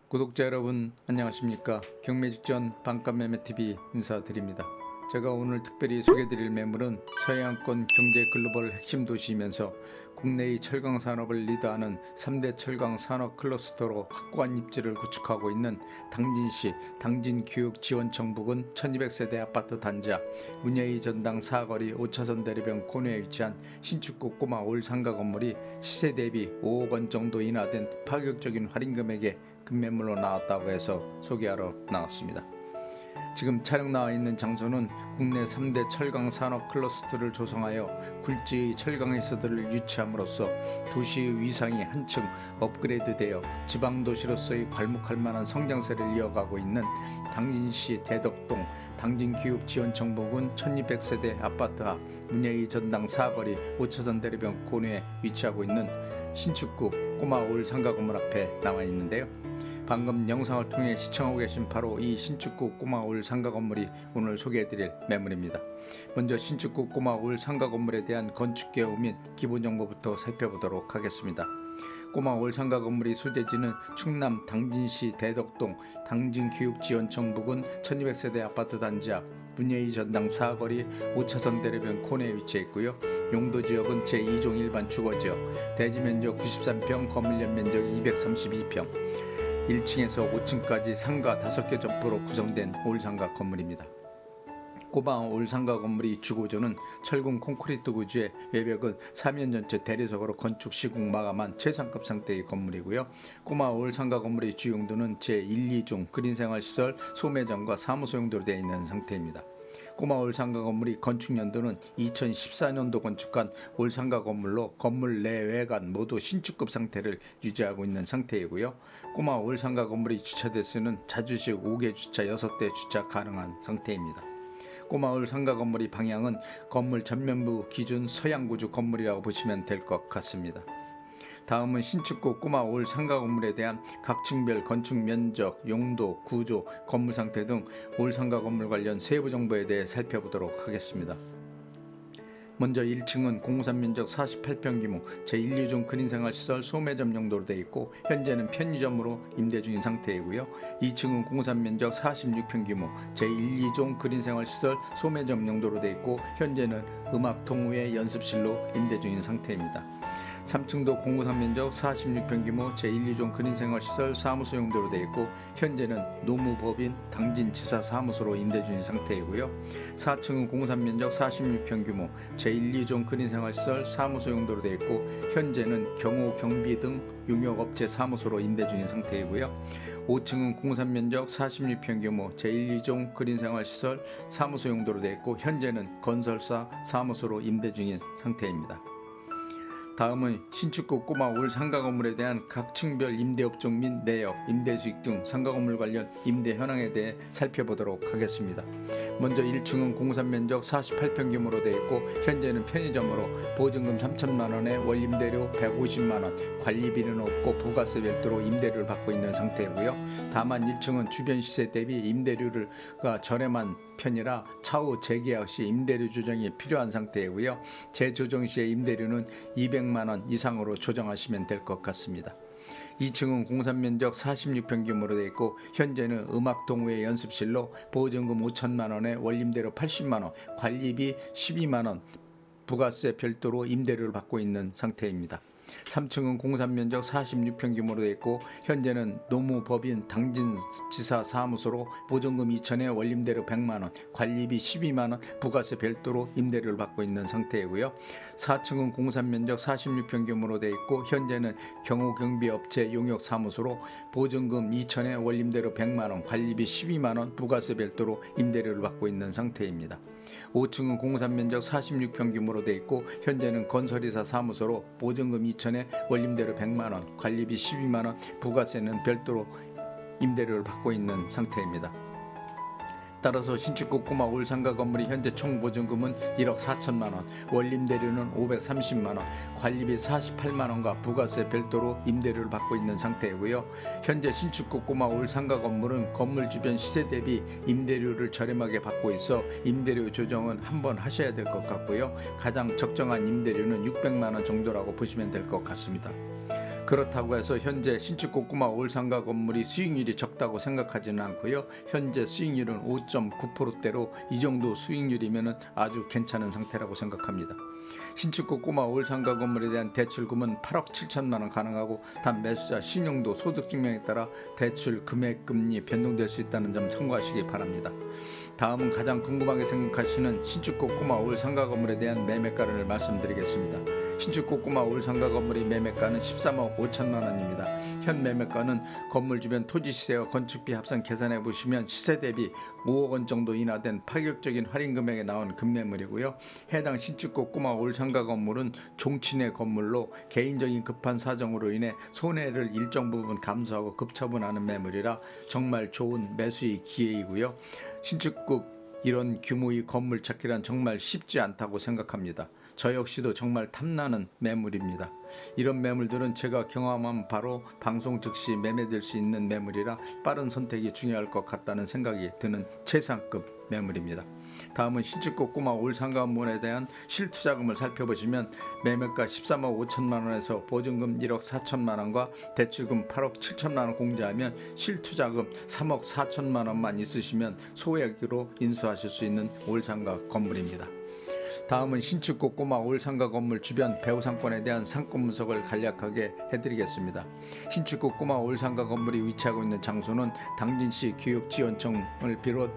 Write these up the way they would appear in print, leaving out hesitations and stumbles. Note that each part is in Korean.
구독자 여러분 안녕하십니까. 경매 직전 반값매매TV 인사드립니다. 제가 오늘 특별히 소개드릴 매물은 서해안권 경제 글로벌 핵심 도시이면서 국내의 철강 산업을 리드하는 3대 철강 산업 클러스터로 확고한 입지를 구축하고 있는 당진시 당진교육지원청 부근 1200세대 아파트 단지와 문예의 전당 사거리 5차선 대로변 코너에 위치한 신축구 꼬마 올 상가 건물이 시세 대비 5억 원 정도 인하된 파격적인 할인 금액에 급매물로 나왔다고 해서 소개하러 나왔습니다. 지금 촬영 나와 있는 장소는 국내 3대 철강 산업 클러스터를 조성하여 굴지의 철강 회사들을 유치함으로써 도시의 위상이 한층 업그레이드되어 지방도시로서의 괄목할 만한 성장세를 이어가고 있는 당진시 대덕동 당진교육지원청 부근 1200세대 아파트 앞 문예의 전당 사거리 5차선 대로변 코너에 위치하고 있는 신축구 꼬마 올 상가 건물 앞에 나와 있는데요. 방금 영상을 통해 시청하고 계신 바로 이 신축구 꼬마 올 상가 건물이 오늘 소개해드릴 매물입니다. 먼저 신축구 꼬마 올 상가 건물에 대한 건축 개요 및 기본 정보부터 살펴보도록 하겠습니다. 꼬마 올 상가 건물의 소재지는 충남 당진시 대덕동 당진교육지원청 부근 1200세대 아파트 단지 앞 문예의 전당 사거리 5차선 대로변 코너에 위치해 있고요. 용도지역은 제2종 일반 주거지역, 대지면적 93평, 건물 연면적 232평, 1층에서 5층까지 상가 5개 점포로 구성된 올상가 건물입니다. 꼬마 올상가 건물의 주구조는 철근 콘크리트 구조의 외벽은 3면 전체 대리석으로 건축 시공 마감한 최상급 상태의 건물이고요. 꼬마 올상가 건물의 주용도는 제1, 2종 그린생활시설, 소매점과 사무소 용도로 되어 있는 상태입니다. 꼬마 올상가 건물이 건축연도는 2014년도 건축한 올상가 건물로 건물 내 외관 모두 신축급 상태를 유지하고 있는 상태이고요. 꼬마 올상가 건물의 주차 대수는 자주식 5개 주차 6대 주차 가능한 상태입니다. 꼬마 올상가 건물의 방향은 건물 전면부 기준 서양구조 건물이라고 보시면 될 것 같습니다. 다음은 신축구 꼬마 올 상가 건물에 대한 각 층별 건축 면적, 용도, 구조, 건물 상태 등 올 상가 건물 관련 세부 정보에 대해 살펴보도록 하겠습니다. 먼저 1층은 공산 면적 48평 규모 제1, 2종 그린생활시설 소매점 용도로 되어 있고 현재는 편의점으로 임대 중인 상태이고요. 2층은 공산 면적 46평 규모 제1, 2종 그린생활시설 소매점 용도로 되어 있고 현재는 음악 동호회 연습실로 임대 중인 상태입니다. 3층도 공구산 면적 46평 규모 제1, 2종 그린생활시설 사무소 용도로 되어 있고 현재는 노무법인 당진지사 사무소로 임대 중인 상태이고요. 4층은 공구산 면적 46평 규모 제1, 2종 그린생활시설 사무소 용도로 되어 있고 현재는 경호 경비 등 용역업체 사무소로 임대 중인 상태이고요. 5층은 공산 면적 46평 규모 제1, 2종 그린생활시설 사무소 용도로 되어 있고 현재는 건설사 사무소로 임대 중인 상태입니다. 다음은 신축구 꼬마 올 상가 건물에 대한 각 층별 임대업종 및 내역, 임대수익 등 상가 건물 관련 임대 현황에 대해 살펴보도록 하겠습니다. 먼저 1층은 공산 면적 48평 규모로 되어 있고 현재는 편의점으로 보증금 3천만 원에 월 임대료 150만 원, 관리비는 없고 부가세 별도로 임대료를 받고 있는 상태이고요. 다만 1층은 주변 시세 대비 임대료가 저렴한 편이라 차후 재계약 시 임대료 조정이 필요한 상태이고요. 재조정 시의 임대료는 200만 원 이상으로 조정하시면 될 것 같습니다. 2층은 공산 면적 46평 규모로 되어 있고 현재는 음악동호회 연습실로 보증금 5천만 원에 월임대료 80만 원, 관리비 12만 원, 부가세 별도로 임대료를 받고 있는 상태입니다. 3층은 공산 면적 46평 규모로 되어 있고 현재는 노무법인 당진지사 사무소로 보증금 2천에 월임대료 100만원, 관리비 12만원, 부가세 별도로 임대료를 받고 있는 상태이고요. 4층은 공산 면적 46평 규모로 되어 있고 현재는 경호경비업체 용역사무소로 보증금 2천에 월임대료 100만원, 관리비 12만원, 부가세 별도로 임대료를 받고 있는 상태입니다. 5층은 공산 면적 46평 규모로 되어 있고 현재는 건설이사 사무소로 보증금 2천에 월임대료 100만원, 관리비 12만원, 부가세는 별도로 임대료를 받고 있는 상태입니다. 따라서 신축구 꼬마 올 상가 건물이 현재 총 보증금은 1억 4천만 원, 월임대료는 530만 원, 관리비 48만 원과 부가세 별도로 임대료를 받고 있는 상태이고요. 현재 신축구 꼬마 올 상가 건물은 건물 주변 시세 대비 임대료를 저렴하게 받고 있어 임대료 조정은 한번 하셔야 될 것 같고요. 가장 적정한 임대료는 600만 원 정도라고 보시면 될 것 같습니다. 그렇다고 해서 현재 신축 고구마 올상가 건물이 수익률이 적다고 생각하지는 않고요. 현재 수익률은 5.9%대로 이 정도 수익률이면 아주 괜찮은 상태라고 생각합니다. 신축 고구마 올상가 건물에 대한 대출금은 8억 7천만 원 가능하고 단 매수자 신용도 소득 증명에 따라 대출 금액 금리 변동될 수 있다는 점 참고하시기 바랍니다. 다음은 가장 궁금하게 생각하시는 신축 고구마 올상가 건물에 대한 매매가를 말씀드리겠습니다. 신축 고구마 올상가 건물의 매매가는 13억 5천만 원입니다. 현 매매가는 건물 주변 토지 시세와 건축비 합산 계산해 보시면 시세 대비 5억 원 정도 인하된 파격적인 할인 금액에 나온 급매물이고요. 해당 신축 고구마 올상가 건물은 종친의 건물로 개인적인 급한 사정으로 인해 손해를 일정 부분 감수하고 급처분하는 매물이라 정말 좋은 매수의 기회이고요. 신축급 이런 규모의 건물 찾기란 정말 쉽지 않다고 생각합니다. 저 역시도 정말 탐나는 매물입니다. 이런 매물들은 제가 경험한 바로 방송 즉시 매매될 수 있는 매물이라 빠른 선택이 중요할 것 같다는 생각이 드는 최상급 매물입니다. 다음은 신축 고구마 올상가 건물에 대한 실투자금을 살펴보시면 매매가 13억 5천만 원에서 보증금 1억 4천만 원과 대출금 8억 7천만 원 공제하면 실투자금 3억 4천만 원만 있으시면 소액으로 인수하실 수 있는 올상가 건물입니다. 다음은 신축 고구마 올상가 건물 주변 배후 상권에 대한 상권 분석을 간략하게 해드리겠습니다. 신축 고구마 올상가 건물이 위치하고 있는 장소는 당진시 교육지원청을 비롯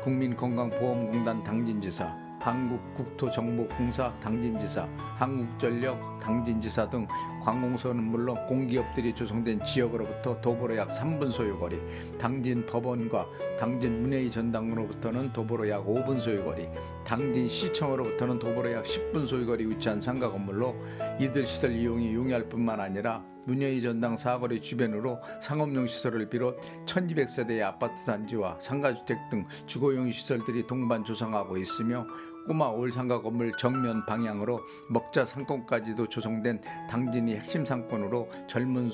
국민건강보험공단 당진지사, 한국국토정보공사 당진지사, 한국전력 당진지사 등 관공서는 물론 공기업들이 조성된 지역으로부터 도보로 약 3분 소요거리, 당진 법원과 당진 문예의 전당으로부터는 도보로 약 5분 소요거리, 당진 시청으로부터는 도보로 약 10분 소요거리 위치한 상가 건물로 이들 시설 이용이 용이할 뿐만 아니라 문예의 전당 사거리 주변으로 상업용 시설을 비롯 1200세대의 아파트 단지와 상가주택 등 주거용 시설들이 동반 조성하고 있으며 꼬마 올상가 건물 정면 방향으로 먹자 상권까지도 조성된 당진이 핵심 상권으로 젊은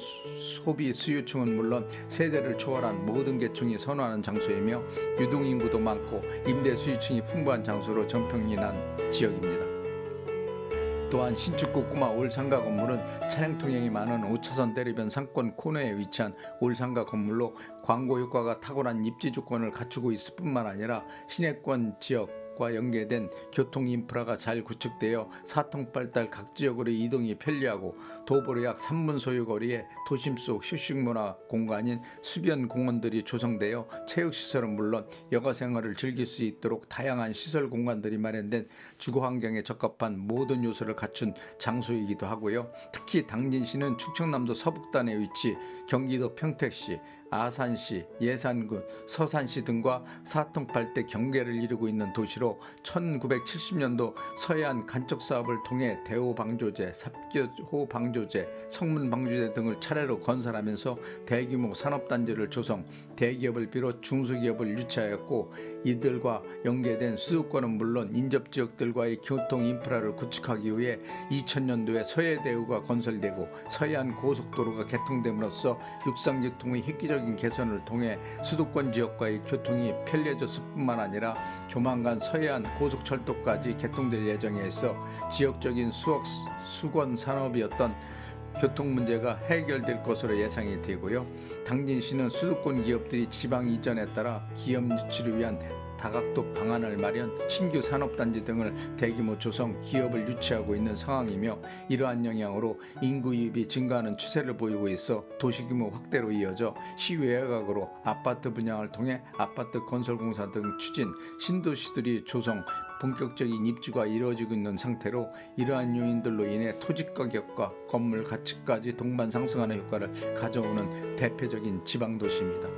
소비 수요층은 물론 세대를 초월한 모든 계층이 선호하는 장소이며 유동인구도 많고 임대 수요층이 풍부한 장소로 정평이 난 지역입니다. 또한 신축 고구마 올상가 건물은 차량 통행이 많은 5차선 대리변 상권 코너에 위치한 올상가 건물로 광고 효과가 탁월한 입지 조건을 갖추고 있을 뿐만 아니라 시내권 지역과 연계된 교통 인프라가 잘 구축되어 사통팔달 각 지역으로 이동이 편리하고 도보로 약 3분 소요거리에 도심 속 휴식문화 공간인 수변 공원들이 조성되어 체육시설은 물론 여가생활을 즐길 수 있도록 다양한 시설 공간들이 마련된 주거환경에 적합한 모든 요소를 갖춘 장소이기도 하고요. 특히 당진시는 충청남도 서북단에 위치, 경기도 평택시, 아산시, 예산군, 서산시 등과 사통팔대 경계를 이루고 있는 도시로 1970년도 서해안 간척 사업을 통해 대호방조제, 삽교호 방조제, 성문방조제 등을 차례로 건설하면서 대규모 산업단지를 조성, 대기업을 비롯 중소기업을 유치하였고 이들과 연계된 수도권은 물론 인접지역들과의 교통 인프라를 구축하기 위해 2000년도에 서해대우가 건설되고 서해안 고속도로가 개통됨으로써 육상교통의 획기적인 개선을 통해 수도권 지역과의 교통이 편리해졌을 뿐만 아니라 조만간 서해안 고속철도까지 개통될 예정에 있어 지역적인 수건 산업이었던 교통 문제가 해결될 것으로 예상이 되고요. 당진시는 수도권 기업들이 지방 이전에 따라 기업 유치를 위한 다각도 방안을 마련, 신규 산업단지 등을 대규모 조성, 기업을 유치하고 있는 상황이며 이러한 영향으로 인구 유입이 증가하는 추세를 보이고 있어 도시규모 확대로 이어져 시외곽으로 아파트 분양을 통해 아파트 건설공사 등 추진, 신도시들이 조성, 본격적인 입주가 이루어지고 있는 상태로 이러한 요인들로 인해 토지 가격과 건물 가치까지 동반 상승하는 효과를 가져오는 대표적인 지방도시입니다.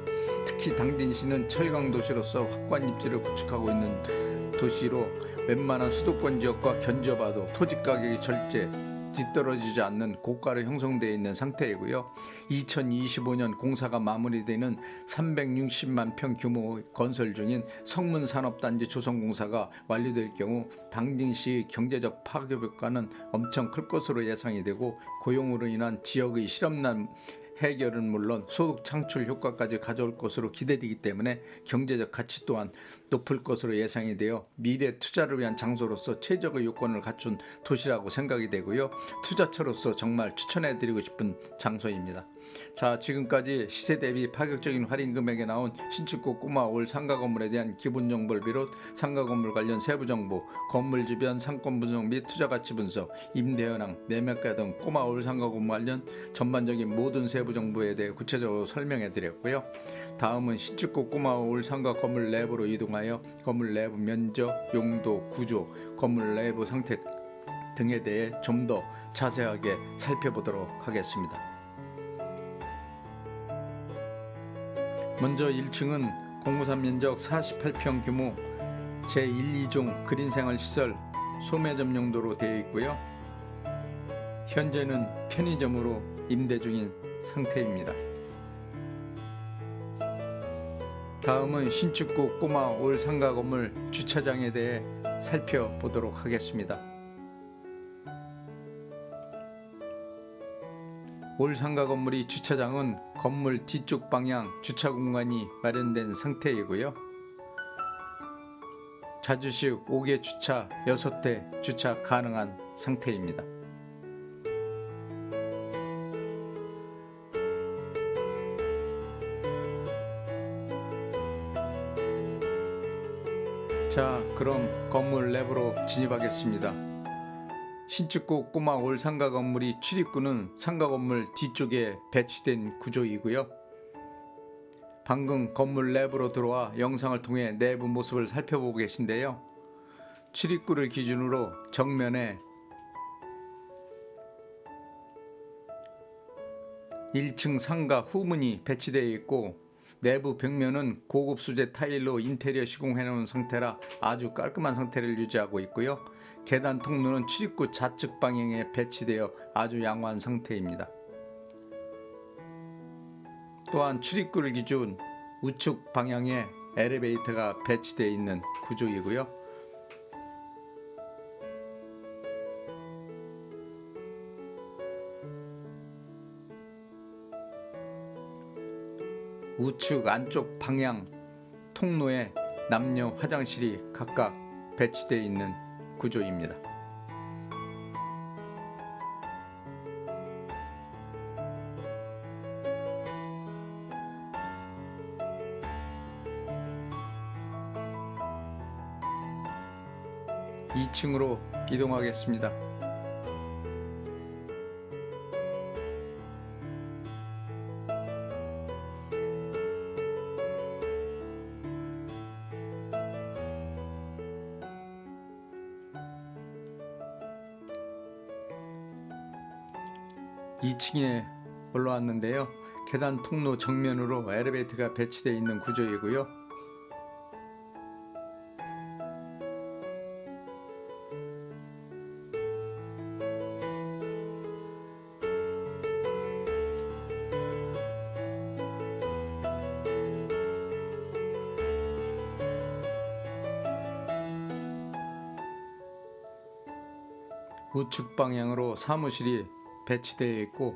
특히 당진시는 철강도시로서 확고한 입지를 구축하고 있는 도시로 웬만한 수도권 지역과 견줘봐도 토지 가격이 절대 뒤떨어지지 않는 고가로 형성되어 있는 상태이고요. 2025년 공사가 마무리되는 360만 평 규모 건설 중인 성문산업단지 조성공사가 완료될 경우 당진시 경제적 파급 효과는 엄청 클 것으로 예상이 되고 고용으로 인한 지역의 실업난 해결은 물론 소득 창출 효과까지 가져올 것으로 기대되기 때문에 경제적 가치 또한 높을 것으로 예상이 되어 미래 투자를 위한 장소로서 최적의 요건을 갖춘 도시라고 생각이 되고요. 투자처로서 정말 추천해드리고 싶은 장소입니다. 자, 지금까지 시세 대비 파격적인 할인 금액에 나온 신축구 꼬마 올 상가 건물에 대한 기본 정보를 비롯 상가 건물 관련 세부 정보, 건물 주변 상권 분석 및 투자 가치 분석, 임대 현황, 매매가 등 꼬마 올 상가 건물 관련 전반적인 모든 세부 정보에 대해 구체적으로 설명해 드렸고요. 다음은 신축구 꼬마 올 상가 건물 내부로 이동하여 건물 내부 면적, 용도, 구조, 건물 내부 상태 등에 대해 좀 더 자세하게 살펴보도록 하겠습니다. 먼저 1층은 공무산 면적 48평 규모 제1, 2종 그린생활시설 소매점 용도로 되어 있고요. 현재는 편의점으로 임대 중인 상태입니다. 다음은 신축구 꼬마 올 상가 건물 주차장에 대해 살펴보도록 하겠습니다. 올 상가 건물이 주차장은 건물 뒤쪽 방향 주차 공간이 마련된 상태이고요. 자주식 5개 주차 6대 주차 가능한 상태입니다. 자, 그럼 건물 내부로 진입하겠습니다. 신축구 꼬마 올 상가 건물이 출입구는 상가 건물 뒤쪽에 배치된 구조이고요. 방금 건물 내부로 들어와 영상을 통해 내부 모습을 살펴보고 계신데요. 출입구를 기준으로 정면에 1층 상가 후문이 배치되어 있고 내부 벽면은 고급 소재 타일로 인테리어 시공해 놓은 상태라 아주 깔끔한 상태를 유지하고 있고요. 계단 통로는 출입구 좌측 방향에 배치되어 아주 양호한 상태입니다. 또한 출입구를 기준 우측 방향에 엘리베이터가 배치되어 있는 구조이고요. 우측 안쪽 방향 통로에 남녀 화장실이 각각 배치되어 있는 구조입니다. (2층으로) 이동하겠습니다. (2층에) 올라왔는데요. 계단 통로 정면으로 엘리베이터가 배치되어 있는 구조이고요. 우측 방향으로 사무실이 배치되어 있고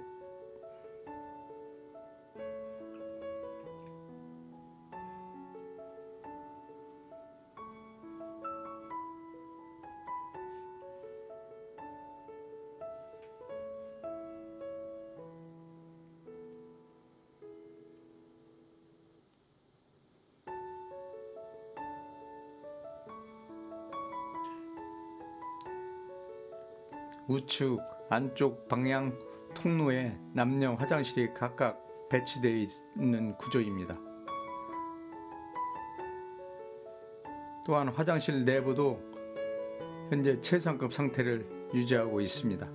우측 안쪽 방향 통로에 남녀 화장실이 각각 배치되어 있는 구조입니다. 또한 화장실 내부도 현재 최상급 상태를 유지하고 있습니다.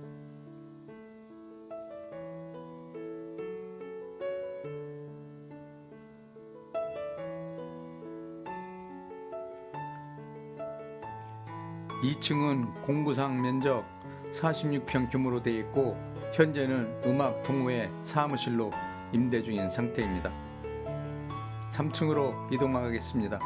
(2층은) 공구상 면적 46평 규모로 되어 있고 현재는 음악 동호회 사무실로 임대 중인 상태입니다. 3층으로 이동하겠습니다.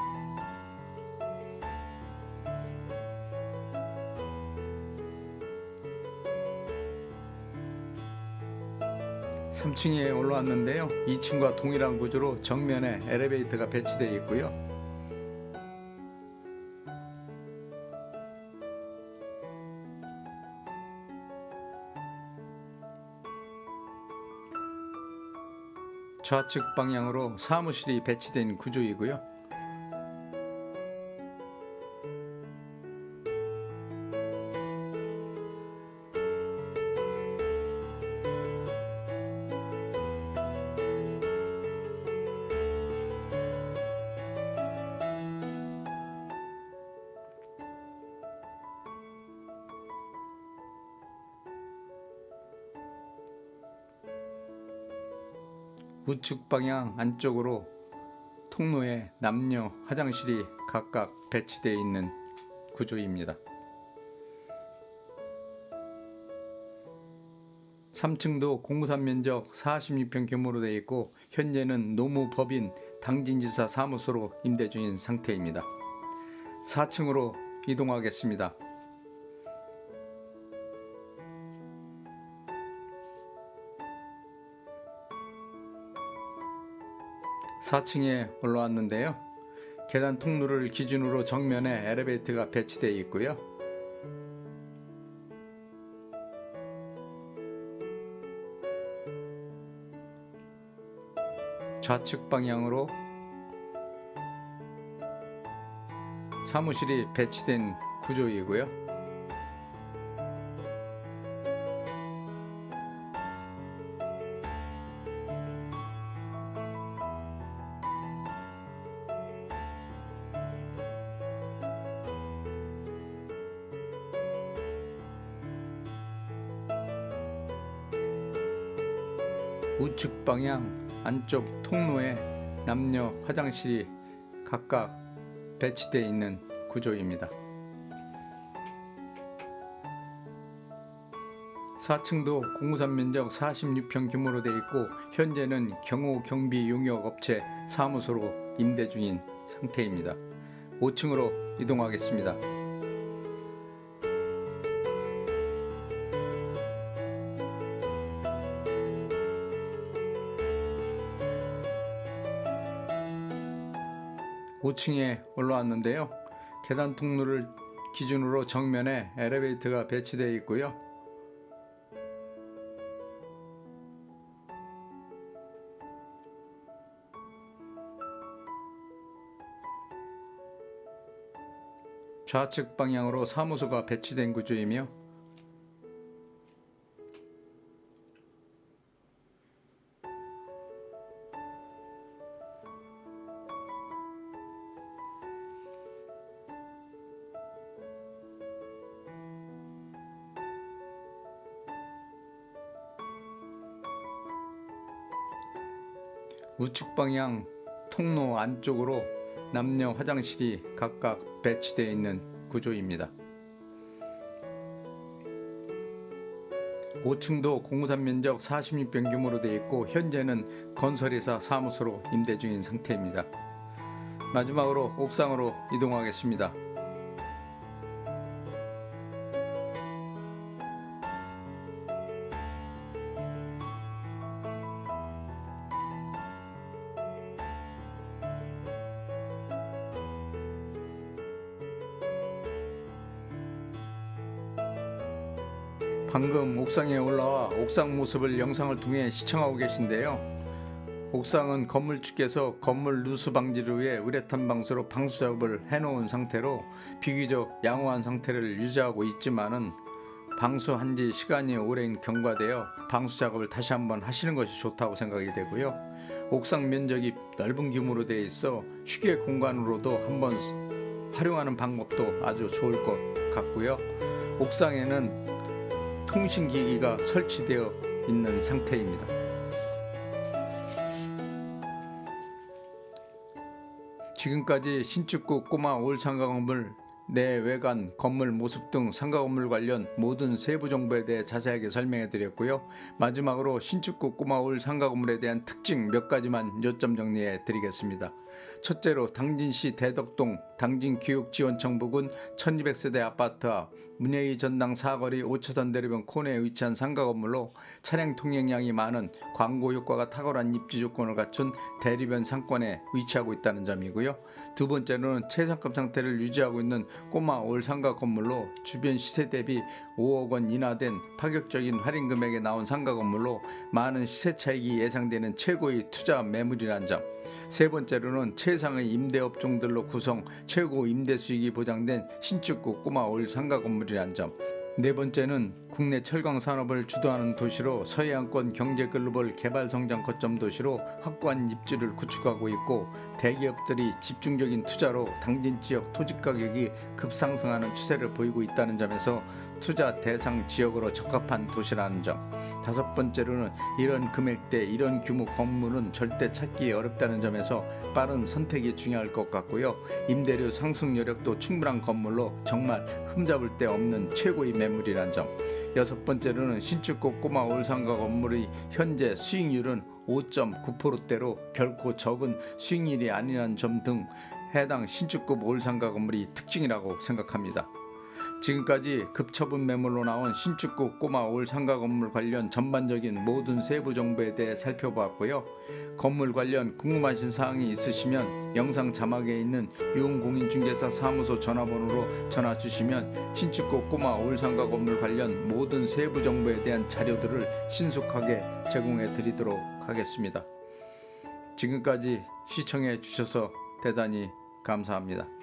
3층에 올라왔는데요. 2층과 동일한 구조로 정면에 엘리베이터가 배치되어 있고요. 좌측 방향으로 사무실이 배치된 구조이고요. 우측 방향 안쪽으로 통로에 남녀 화장실이 각각 배치되어 있는 구조입니다. 3층도 공구산 면적 46평 규모로 되어 있고 현재는 노무법인 당진지사 사무소로 임대 중인 상태입니다. 4층으로 이동하겠습니다. 4층에 올라왔는데요. 계단 통로를 기준으로 정면에 엘리베이터가 배치되어 있고요. 좌측 방향으로 사무실이 배치된 구조이고요. 우측 방향 안쪽 통로에 남녀 화장실이 각각 배치되어 있는 구조입니다. 4층도 공구산 면적 46평 규모로 되어 있고 현재는 경호 경비 용역 업체 사무소로 임대 중인 상태입니다. 5층으로 이동하겠습니다. 5층에 올라왔는데요. 계단 통로를 기준으로 정면에 엘리베이터가 배치되어 있고요. 좌측 방향으로 사무소가 배치된 구조이며 우측 방향 통로 안쪽으로 남녀 화장실이 각각 배치되어 있는 구조입니다. 5층도 공구산 면적 46평 규모로 되어 있고 현재는 건설회사 사무소로 임대 중인 상태입니다. 마지막으로 옥상으로 이동하겠습니다. 방금 옥상에 올라와 옥상 모습을 영상을 통해 시청하고 계신데요. 옥상은 건물주께서 건물 누수 방지를 위해 우레탄 방수로 방수 작업을 해놓은 상태로 비교적 양호한 상태를 유지하고 있지만은 방수한 지 시간이 오랜 경과되어 방수 작업을 다시 한번 하시는 것이 좋다고 생각이 되고요. 옥상 면적이 넓은 규모로 되어 있어 휴게 공간으로도 한번 활용하는 방법도 아주 좋을 것 같고요. 옥상에는 통신기기가 설치되어 있는 상태입니다. 지금까지 신축구 꼬마 올 상가 건물 내외관 건물 모습 등 상가 건물 관련 모든 세부 정보에 대해 자세하게 설명해 드렸고요. 마지막으로 신축구 꼬마 올 상가 건물에 대한 특징 몇 가지만 요점 정리해 드리겠습니다. 첫째로 당진시 대덕동 당진교육지원청 부근 1200세대 아파트 앞 문예희 전당 사거리 5차선 내려변 코너에 위치한 상가 건물로 차량 통행량이 많은 광고 효과가 탁월한 입지 조건을 갖춘 대리변 상권에 위치하고 있다는 점이고요. 두 번째로는 최상급 상태를 유지하고 있는 꼬마 올상가 건물로 주변 시세 대비 5억 원 인하된 파격적인 할인 금액에 나온 상가 건물로 많은 시세 차익이 예상되는 최고의 투자 매물이라는 점. 세 번째로는 최상의 임대업종들로 구성 최고 임대 수익이 보장된 신축구 꼬마 올 상가 건물이라는 점. 네 번째는 국내 철강 산업을 주도하는 도시로 서해안권 경제 글로벌 개발 성장 거점 도시로 확고한 입지를 구축하고 있고 대기업들이 집중적인 투자로 당진 지역 토지 가격이 급상승하는 추세를 보이고 있다는 점에서 투자 대상 지역으로 적합한 도시라는 점. 다섯 번째로는 이런 금액대 이런 규모 건물은 절대 찾기 어렵다는 점에서 빠른 선택이 중요할 것 같고요. 임대료 상승 여력도 충분한 건물로 정말 흠잡을 데 없는 최고의 매물이란 점. 여섯 번째로는 신축구 꼬마 올상가 건물의 현재 수익률은 5.9%대로 결코 적은 수익률이 아니라는 점 등 해당 신축급 올상가 건물이 특징이라고 생각합니다. 지금까지 급처분 매물로 나온 신축구 꼬마 올상가 건물 관련 전반적인 모든 세부 정보에 대해 살펴보았고요. 건물 관련 궁금하신 사항이 있으시면 영상 자막에 있는 유흥공인중개사 사무소 전화번호로 전화 주시면 신축구 꼬마 올상가 건물 관련 모든 세부 정보에 대한 자료들을 신속하게 제공해 드리도록 하겠습니다. 지금까지 시청해 주셔서 대단히 감사합니다.